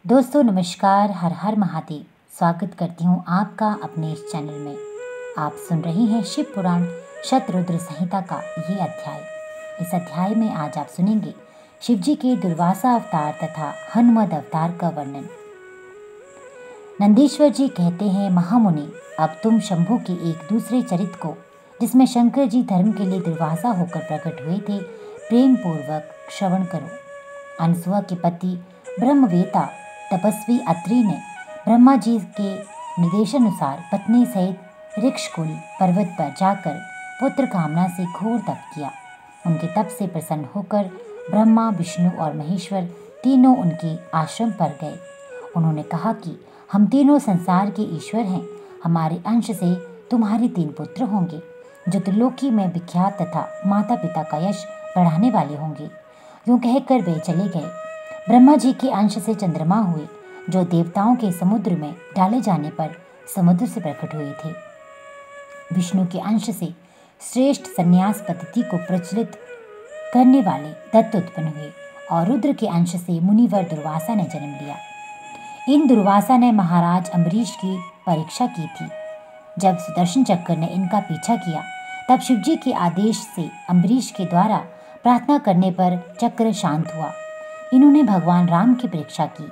दोस्तों नमस्कार, हर हर महादेव। स्वागत करती हूँ आपका अपने इस चैनल में। आप सुन रही हैं शिव पुराण शतरुद्र संहिता का ये अध्याय। इस अध्याय में आज आप सुनेंगे शिव जी के दुर्वासा अवतार तथा हनुमद अवतार का वर्णन। नंदीश्वर जी कहते हैं, महामुनि, अब तुम शंभु के एक दूसरे चरित्र को, जिसमें शंकर जी धर्म के लिए दुर्वासा होकर प्रकट हुए थे, प्रेम पूर्वक श्रवण करो। अनसुआ के पति ब्रह्मवेता तपस्वी अत्रि ने ब्रह्मा जी के निर्देशानुसार पत्नी सहित ऋक्षकुल पर्वत पर जाकर पुत्र कामना से घोर तप किया। उनके तप से प्रसन्न होकर ब्रह्मा, विष्णु और महेश्वर तीनों उनके आश्रम पर गए। उन्होंने कहा कि हम तीनों संसार के ईश्वर हैं। हमारे अंश से तुम्हारे 3 पुत्र होंगे, जो त्रिलोकी में विख्यात तथा माता पिता का यश बढ़ाने वाले होंगे। यूं कहकर वे चले गए। ब्रह्मा जी के अंश से चंद्रमा हुए, जो देवताओं के समुद्र में डाले जाने पर समुद्र से प्रकट हुए थे। विष्णु के अंश से श्रेष्ठ संन्यास पद्धति को प्रचलित करने वाले दत्त उत्पन्न हुए और रुद्र के अंश से मुनिवर दुर्वासा ने जन्म लिया। इन दुर्वासा ने महाराज अम्बरीश की परीक्षा की थी। जब सुदर्शन चक्र ने इनका पीछा किया, तब शिवजी के आदेश से अम्बरीश के द्वारा प्रार्थना करने पर चक्र शांत हुआ। इन्होंने भगवान राम की परीक्षा की।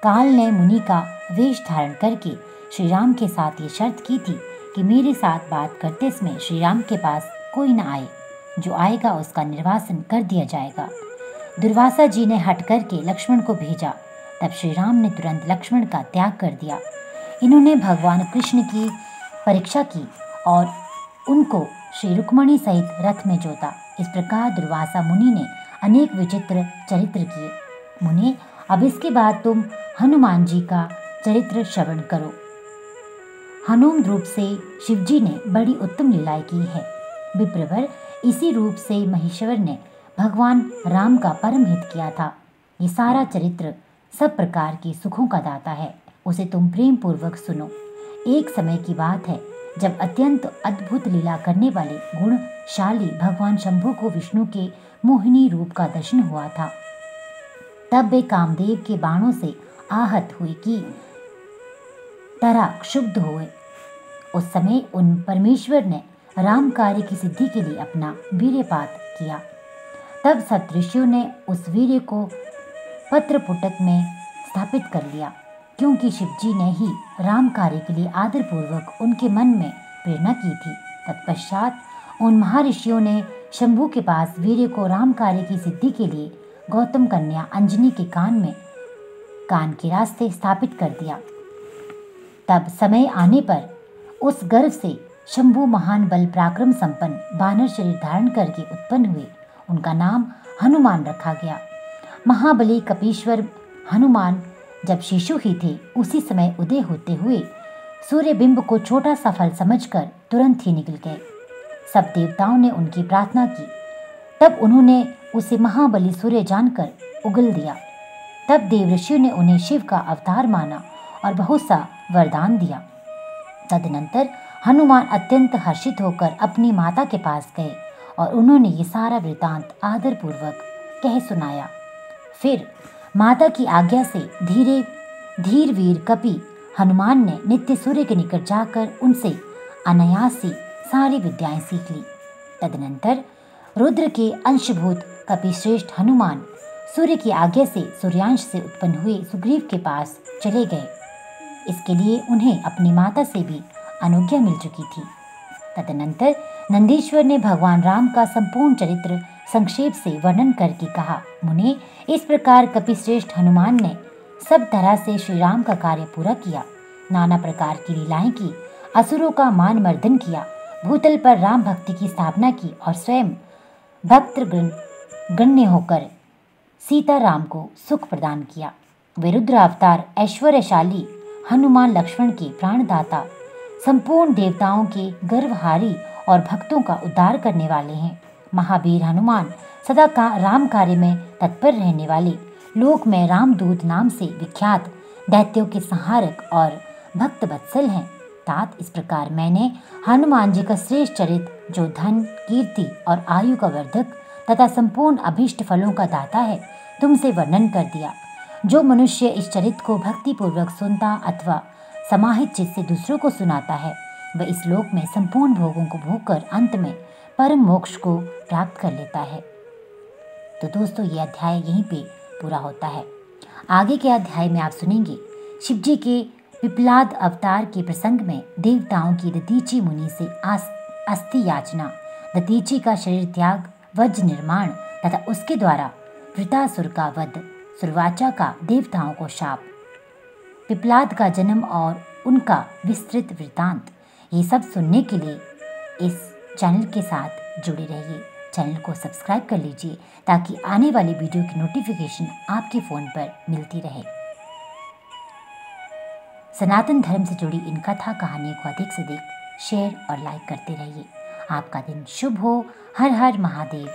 काल ने मुनि का वेश धारण करके श्री राम के साथ ये शर्त की थी कि मेरे साथ बात करते समय श्री राम के पास कोई न आए। जो आएगा उसका निर्वासन कर दिया जाएगा। दुर्वासा जी ने हट करके लक्ष्मण को भेजा। तब श्री राम ने तुरंत लक्ष्मण का त्याग कर दिया। इन्होंने भगवान कृष्ण की परीक्षा की और उनको श्री रुक्मणी सहित रथ में जोता। इस प्रकार दुर्वासा मुनि ने अनेक विचित्र चरित्र किए। मुनि, अब इसके बाद तुम हनुमान जी का चरित्र श्रवण करो। हनुम रूप से शिवजी ने बड़ी उत्तम लीलाएं की है। विप्रवर, इसी रूप से महेश्वर ने भगवान राम का परम हित किया था। ये सारा चरित्र सब प्रकार के सुखों का दाता है। उसे तुम प्रेम पूर्वक सुनो। एक समय की बात है, जब अत्यंत अद्भुत लीला करने वाले गुणशाली भगवान शंभु को विष्णु के मोहिनी रूप का दर्शन हुआ था। तब वे कामदेव के बाणों से आहत हुए कि तरह क्षुब्ध हुए। उस समय उन परमेश्वर ने राम कार्य की सिद्धि के लिए अपना वीर्यपात किया। तब सप्तऋषियों ने उस वीर्य को पत्रपुटक में स्थापित कर लिया, क्योंकि शिवजी ने ही राम कार्य के लिए आदरपूर्वक उनके मन में प्रेरणा की थी। तत्पश्चात उन महर्षियों ने शंभु के पास वीर्य को राम कार्य की सिद्धि के लिए गौतम कन्या अंजनी के कान के रास्ते स्थापित कर दिया। तब समय आने पर उस गर्भ से शंभु महान बल पराक्रम संपन्न बानर शरीर धारण करके उत्पन्न हुए। उनका नाम हनुमान रखा गया। महाबली कपीश्वर हनुमान जब शिशु ही थे, उसी समय उदय होते हुए सूर्यबिंब को छोटा सा फल समझकर तुरंत ही निकल गए। सब देवताओं ने उनकी प्रार्थना की। तब उन्होंने उसे महाबली सूर्य जानकर उगल दिया। तब देवऋषियों ने उन्हें शिव का अवतार माना और बहुत सा वरदान दिया। तदनंतर हनुमान अत्यंत हर्षित होकर अपनी माता के पास गए और उन्होंने ये सारा वृतांत आदरपूर्वक कह सुनाया। फिर माता की आज्ञा से धीर वीर कपि हनुमान ने नित्य सूर्य के निकट जाकर उनसे अनायास से सारी विद्याएं सीख ली। तदनंतर रुद्र के अंशभूत कपिश्रेष्ठ हनुमान सूर्य की आज्ञा से सूर्यांश से उत्पन्न हुए सुग्रीव के पास चले गए। इसके लिए उन्हें अपनी माता से भी अनुज्ञा मिल चुकी थी। तदनंतर नंदीश्वर ने भगवान राम का संपूर्ण चरित्र संक्षेप से वर्णन करके कहा, मुने, इस प्रकार कपिश्रेष्ठ हनुमान ने सब तरह से श्री राम का कार्य पूरा किया। नाना प्रकार की लीलाएं की, असुरों का मान मर्दन किया, भूतल पर राम भक्ति की स्थापना की और स्वयं भक्त गण्य होकर सीता राम को सुख प्रदान किया। वे रुद्र अवतार ऐश्वर्यशाली हनुमान लक्ष्मण के प्राणदाता, संपूर्ण देवताओं के गर्वहारी और भक्तों का उद्धार करने वाले हैं। महावीर हनुमान सदा का राम कार्य में तत्पर रहने वाले, लोक में रामदूत नाम से विख्यात दैत्यों के संहारक और भक्त वत्सल हैं। तात, इस प्रकार मैंने हनुमान जी का श्रेष्ठ चरित्र, जो धन, कीर्ति और आयु का वर्धक तथा संपूर्ण अभीष्ट फलों का दाता है, तुमसे वर्णन कर दिया। जो मनुष्य इस चरित्र को भक्तिपूर्वक सुनता अथवा समाहित चित्त से दूसरों को सुनाता है, वह इस लोक में संपूर्ण भोगों को भोगकर अंत में परम मोक्ष को प्राप्त कर लेता है। तो दोस्तों, ये अध्याय यहीं पे पूरा होता है। आगे के अध्याय में आप सुनेंगे शिव जी के पिपलाद अवतार के प्रसंग में देवताओं की दधीचि मुनि से अस्थि याचना, दधीचि का शरीर त्याग, वज्र निर्माण तथा उसके द्वारा वृतासुर का वध, सुरवाचा का देवताओं को शाप, पिपलाद का जन्म और उनका विस्तृत वृतांत, ये सब सुनने के लिए इस चैनल के साथ जुड़े रहिए। चैनल को सब्सक्राइब कर लीजिए ताकि आने वाली वीडियो की नोटिफिकेशन आपके फ़ोन पर मिलती रहे। सनातन धर्म से जुड़ी इन कथा कहानियों को अधिक से अधिक शेयर और लाइक करते रहिए। आपका दिन शुभ हो। हर हर महादेव।